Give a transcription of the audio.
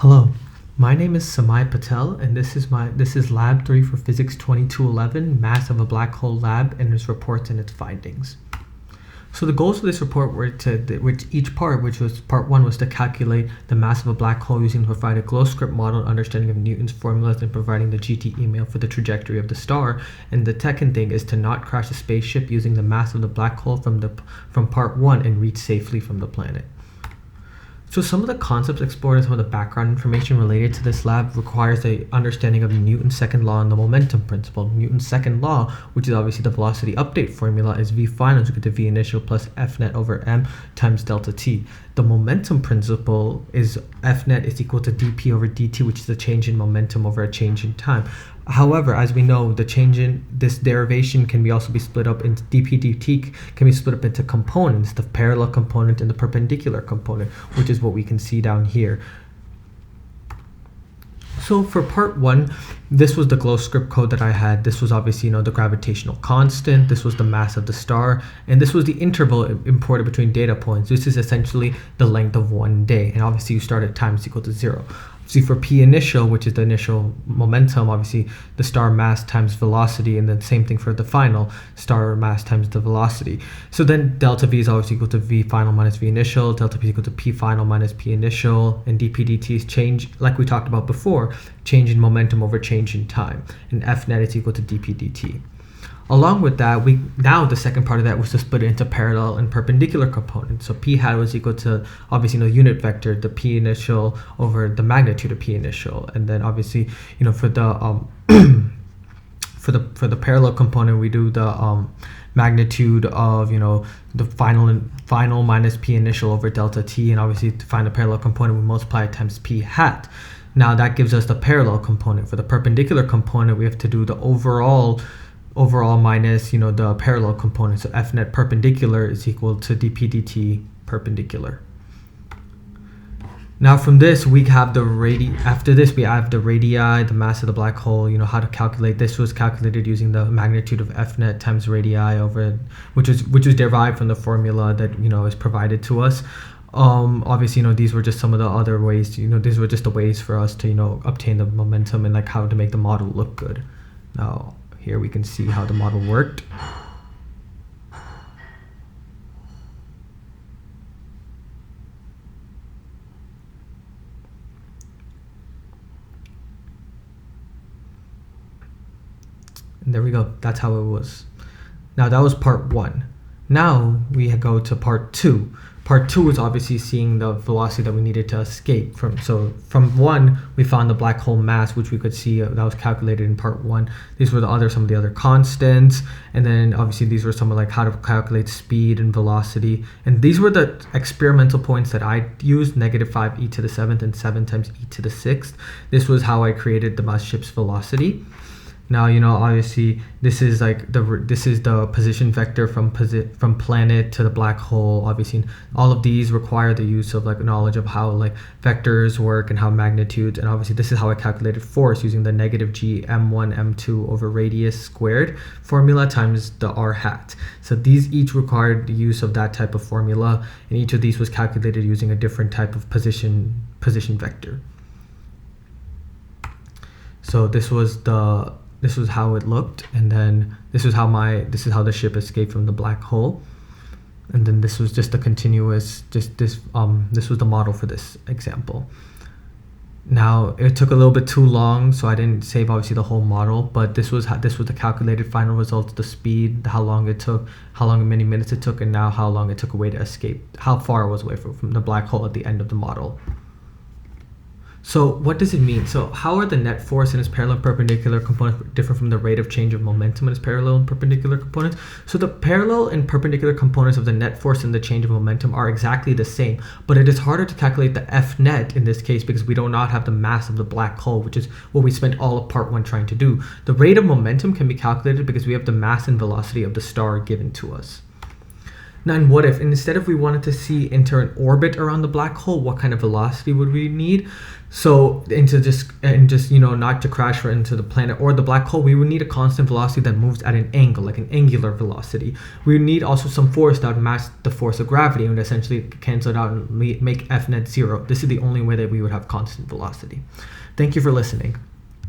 Hello, my name is Samay Patel, and this is Lab 3 for Physics 2211, Mass of a Black Hole Lab, and its reports and its findings. So the goals of this report were which was part 1, was to calculate the mass of a black hole using to provide a glow script model and understanding of Newton's formulas and providing the GT email for the trajectory of the star. And the second thing is to not crash a spaceship using the mass of the black hole from part 1 and reach safely from the planet. So some of the concepts explored and some of the background information related to this lab requires a understanding of Newton's second law and the momentum principle. Newton's second law, which is obviously the velocity update formula, is V final is equal to V initial plus F net over m times delta t. The momentum principle is F net is equal to dp over dt, which is a change in momentum over a change in time. However, as we know, the change in this derivation can also be split up into dp dt can be split up into components, the parallel component and the perpendicular component, which is what we can see down here. So for part 1, this was the glow script code that I had. This was obviously, the gravitational constant. This was the mass of the star. And this was the interval imported between data points. This is essentially the length of one day. And obviously you start at time is equal to 0. See, for P initial, which is the initial momentum, obviously the star mass times velocity, and then same thing for the final, star mass times the velocity. So then delta V is always equal to V final minus V initial, delta P is equal to P final minus P initial, and dp dt is change, like we talked about before, change in momentum over change in time, and F net is equal to dp dt. Along with that, now the second part of that was to split it into parallel and perpendicular components. So P hat was equal to obviously the unit vector, the P initial over the magnitude of P initial, and then obviously for the for the parallel component we do the magnitude of the final minus P initial over delta t, and obviously to find the parallel component we multiply it times P hat. Now that gives us the parallel component. For the perpendicular component we have to do the overall minus the parallel component, so F net perpendicular is equal to dp dt perpendicular. Now from this we have the radii. After this we have the radii, the mass of the black hole, how to calculate. This was calculated using the magnitude of F net times radii over, which was derived from the formula that is provided to us. Obviously these were just some of the other ways, these were just the ways for us to obtain the momentum and like how to make the model look good. Now here we can see how the model worked. And there we go. That's how it was. Now that was part 1. Now we go to part 2. Part 2 is obviously seeing the velocity that we needed to escape from. So from 1, we found the black hole mass, which we could see that was calculated in part 1. These were some of the other constants. And then obviously these were some of like how to calculate speed and velocity. And these were the experimental points that I used, -5 e to the 7th and 7 times e to the 6th. This was how I created the ship's velocity. Now obviously this is the position vector from planet to the black hole. Obviously all of these require the use of knowledge of how vectors work and how magnitudes, and obviously this is how I calculated force using the -g m1 m2 over radius squared formula times the r hat. So these each required the use of that type of formula, and each of these was calculated using a different type of position vector. So this was how it looked, and then this is how the ship escaped from the black hole, and then this was just the continuous, this was the model for this example. Now it took a little bit too long, so I didn't save obviously the whole model, but this was the calculated final results, the speed, how long it took, many minutes it took, and now how long it took away to escape, how far it was away from the black hole at the end of the model. So what does it mean? So how are the net force and its parallel and perpendicular components different from the rate of change of momentum and its parallel and perpendicular components? So the parallel and perpendicular components of the net force and the change of momentum are exactly the same, but it is harder to calculate the F net in this case because we do not have the mass of the black hole, which is what we spent all of part 1 trying to do. The rate of momentum can be calculated because we have the mass and velocity of the star given to us. Now, and what if instead of we wanted to see enter an orbit around the black hole, what kind of velocity would we need? So not to crash right into the planet or the black hole, we would need a constant velocity that moves at an angle, like an angular velocity. We would need also some force that would match the force of gravity and would essentially cancel it out and make F net zero. This is the only way that we would have constant velocity. Thank you for listening.